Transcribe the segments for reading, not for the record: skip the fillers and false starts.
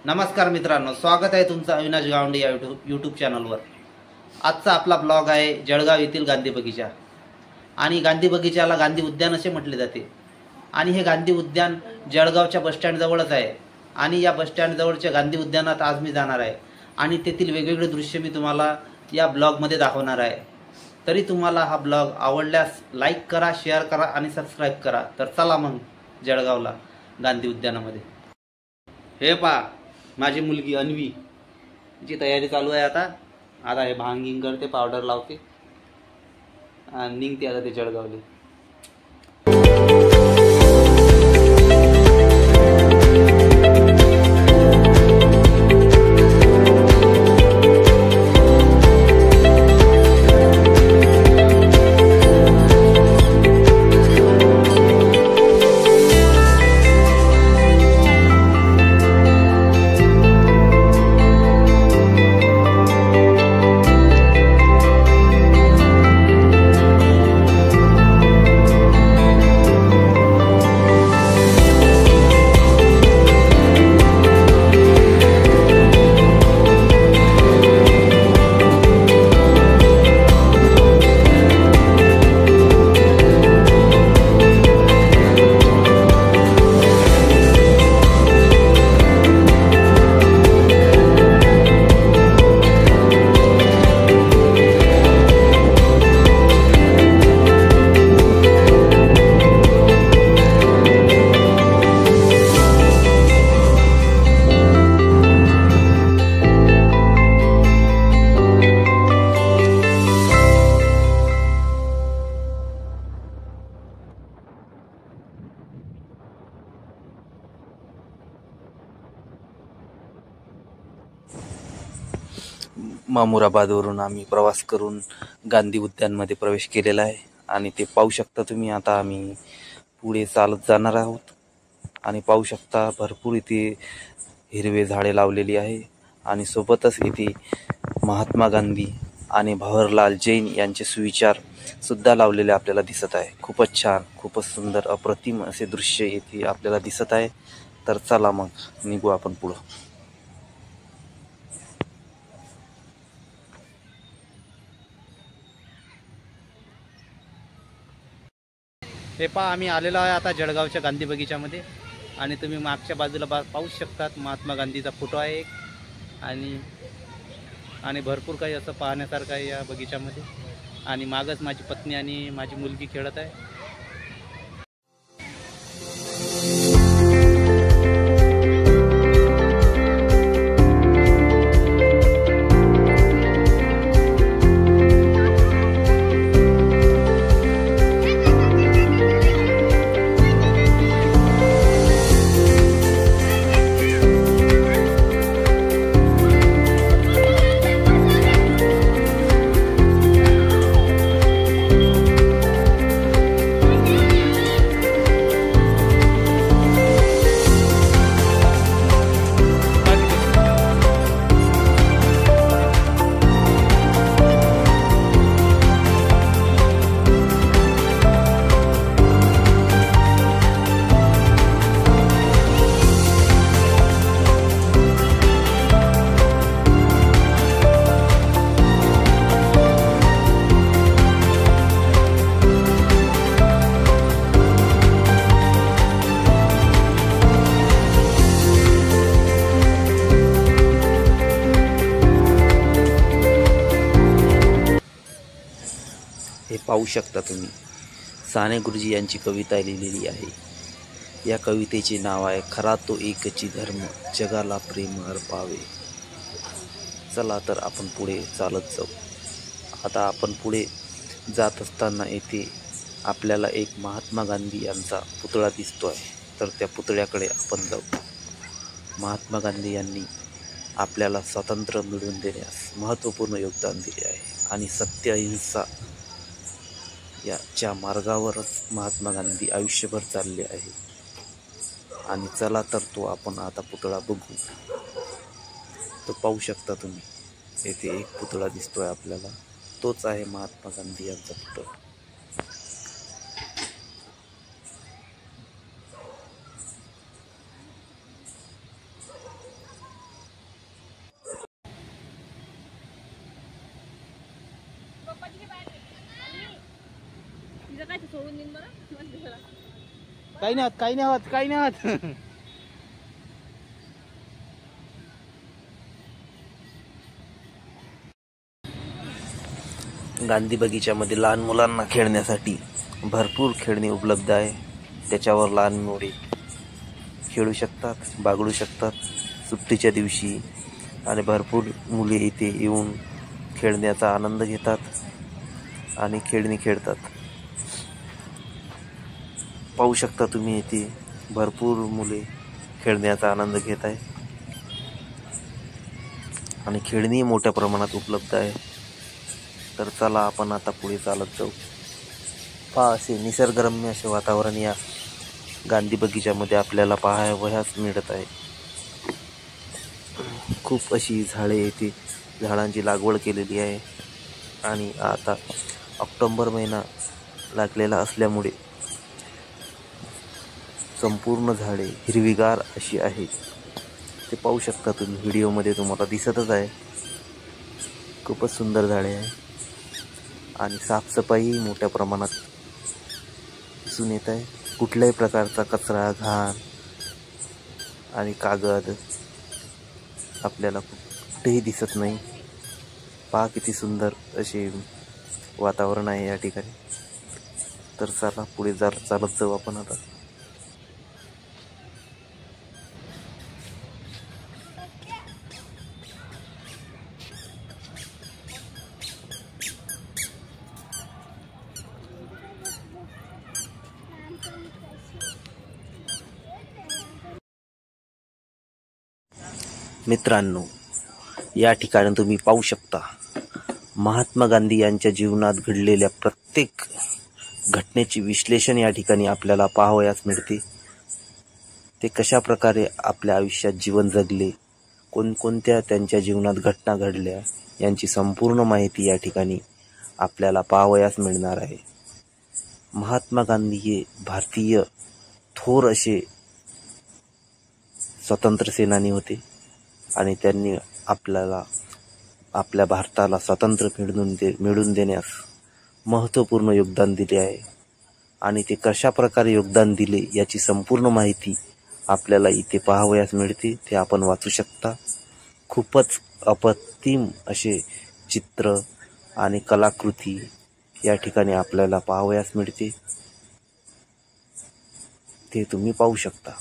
नमस्कार मित्रांनो, स्वागत आहे तुमचं अविनाश गावंडे या यूट्यूब चॅनलवर। आजचा आपला ब्लॉग आहे जळगाव येथील गांधी बगीचा। आणि गांधी बगीचाला गांधी उद्यान असे म्हटले जाते। आणि हे गांधी उद्यान जळगावच्या बस स्टँड जवळच आहे। आणि या बस स्टँड जवळच्या गांधी उद्यानात आज मी जाणार आहे आणि तेथील वेगवेगळे दृश्य मी तुम्हाला या ब्लॉगमध्ये दाखवणार आहे। तरी तुम्हाला हा ब्लॉग आवडल्यास लाईक करा, शेअर करा आणि सबस्क्राइब करा। तर चला मग जळगावला गांधी उद्यानामध्ये। हे पहा, माझी मुलगी अन्वी जी तयारी चालू आहे। आता हे भांगिंग करते, पावडर लावते आणि निघते आता ते जळगावले। मामुराबादवरून आम्ही प्रवास करून गांधी उद्यानमध्ये प्रवेश केलेला आहे आणि ते पाहू शकता तुम्ही। आता आम्ही पुढे चालत जाणार आहोत आणि पाहू शकता भरपूर इथे हिरवे झाडे लावलेली आहे आणि सोबतच इथे महात्मा गांधी आणि भंवरलाल जैन यांचे सुविचार सुद्धा लावलेले आपल्याला दिसत आहे। खूपच छान, खूपच सुंदर, अप्रतिम असे दृश्य इथे आपल्याला दिसत आहे। तर चला मग निघू आपण पुढं। हे पहा, आम्ही आलेलो आहे आता जळगावच्या गांधी बगीचामध्ये आणि तुम्ही मागच्या बाजूला पाहू शकतात महात्मा गांधीचा फोटो आहे एक। आणि भरपूर काही असं पाहण्यासारखं आहे या बगीचामध्ये। आणि मागच माझी पत्नी आणि माझी मुलगी खेळत आहे। हे पाहू शकता तुम्ही, साने गुरुजी यांची कविता लिहिलेली आहे। या कवितेचे नाव आहे खरा तो एकची धर्म, जगाला प्रेम अर्पावे। चला तर आपण पुढे चालत जाऊ। आता आपण पुढे जात असताना येथे आपल्याला एक महात्मा गांधी यांचा पुतळा दिसतो आहे। तर त्या पुतळ्याकडे आपण जाऊ। महात्मा गांधी यांनी आपल्याला स्वातंत्र्य मिळवून देण्यास महत्त्वपूर्ण योगदान दिले आहे आणि सत्य अहिंसा याच्या मार्गावरच महात्मा गांधी आयुष्यभर चालले आहे। आणि चला तर तो आपण आता पुतळा बघू। तो पाहू शकता तुम्ही, येथे एक पुतळा दिसतोय आपल्याला, तोच आहे महात्मा गांधी यांचा पुतळा। काही नाही काही नाही होत काही नाही होत. गांधी बगीच्यामध्ये लहान मुलांना खेळण्यासाठी भरपूर खेळणी उपलब्ध आहे. त्याच्यावर लहान मुले खेळू शकतात, बागडू शकतात सुट्टीच्या दिवशी. आणि भरपूर मुले इथे येऊन खेळण्याचा आनंद घेतात आणि खेळणी खेळतात. पाहू शकता तुम्ही इथे भरपूर मुले खेळण्याचा आनंद घेत आहे आणि खेळणी मोठ्या प्रमाणात उपलब्ध आहे. तर चला आपण आता पुढे चालत जाऊ. पहा असे निसर्गरम्य असे वातावरण या गांधी बगीच्यामध्ये आपल्याला पाहावयास मिळत आहे. खूप अशी झाडे येथे झाडांची लागवड केलेली आहे आणि आता ऑक्टोबर महिना लागलेला असल्यामुळे संपूर्ण झाडे हिरवीगार अशी आहेत. ते पाहू शकता तुम्ही व्हिडिओमध्ये तुम्हाला दिसतच आहे. खूपच सुंदर झाडे आहे आणि साफसफाई मोठ्या प्रमाणात दिसून येत आहे. कुठल्याही प्रकारचा कचरा, घाण आणि कागद आपल्याला कुठेही दिसत नाही. पहा किती सुंदर असे वातावरण आहे या ठिकाणी. तर चला पुढे चालत जाऊ आपण आता. मित्रांनो, या ठिकाणी तुम्ही पाहू शकता महात्मा गांधी यांच्या जीवनात घडलेल्या प्रत्येक घटनेचे विश्लेषण या ठिकाणी आपल्याला पाहावयास मिळते. ते कशा प्रकारे आपल्या आयुष्यात जीवन जगले, कोणकोणत्या त्यांच्या जीवनात घटना घडल्या यांची संपूर्ण माहिती या ठिकाणी आपल्याला पाहावयास मिळणार आहे. महात्मा गांधी हे भारतीय थोर असे स्वतंत्र सेनानी होते आणि त्यांनी आपल्या भारताला स्वातंत्र्य मिळवून देण्यास महत्त्वपूर्ण योगदान दिले आहे. आणि ते कशा प्रकारे योगदान दिले याची संपूर्ण माहिती आपल्याला इथे पाहावयास मिळते. ते आपण वाचू शकता. खूपच अप्रतिम असे चित्र आणि कलाकृती या ठिकाणी आपल्याला पाहावयास मिळते. ते तुम्ही पाहू शकता.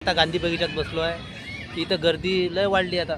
आता गांधी बगीच्यात बसलो आहे. इथं गर्दी लय वाढली, आता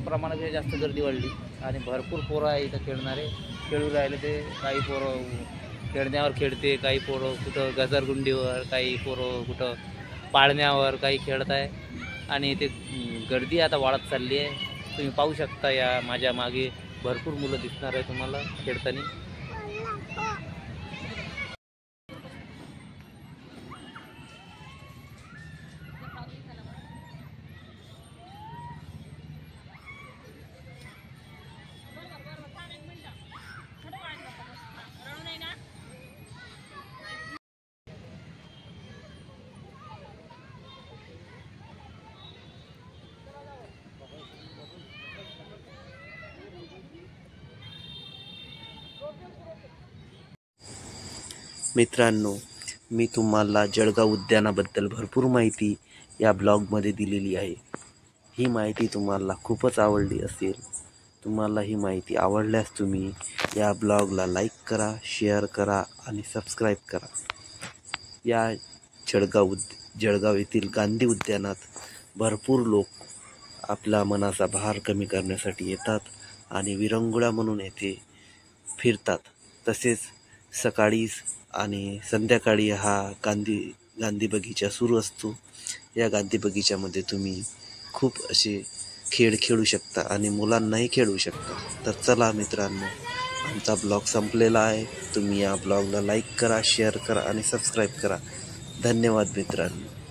प्रमाणापेक्षा जास्त गर्दी वाढली आणि भरपूर पोरं आहे इथं खेळणारे. खेळू राहिले ते. काही पोरं खेळण्यावर खेळते, काही पोरं कुठं घसरगुंडीवर, काही पोरं कुठं पाळण्यावर काही खेळत आहे आणि इथे गर्दी आता वाढत चालली आहे. तुम्ही पाहू शकता या माझ्या मागे भरपूर मुलं दिसणार आहे तुम्हाला खेळताना. मित्रांनो, मी तुम्हाला जळगाव उद्यानाबद्दल भरपूर माहिती या ब्लॉगमध्ये दिलेली आहे. ही माहिती तुम्हाला खूपच आवडली असेल. तुम्हाला ही माहिती आवडल्यास तुम्ही या ब्लॉगला लाईक करा, शेअर करा आणि सबस्क्राईब करा. या जळगाव येथील गांधी उद्यानात भरपूर लोक आपला मनाचा भार कमी करण्यासाठी येतात आणि विरंगुळा म्हणून येथे फिरतात. तसेच सकाळी आणि संध्याकाळी हा गांधी बगीचा सुरू असतो. या गांधी बगीच्यामध्ये तुम्ही खूप असे खेळ खेळू शकता आणि मुलांनाही खेळू शकता. तर चला मित्रांनो, आमचा ब्लॉग संपलेला आहे. तुम्ही या ब्लॉगला लाईक करा, शेअर करा आणि सबस्क्राईब करा. धन्यवाद मित्रांनो.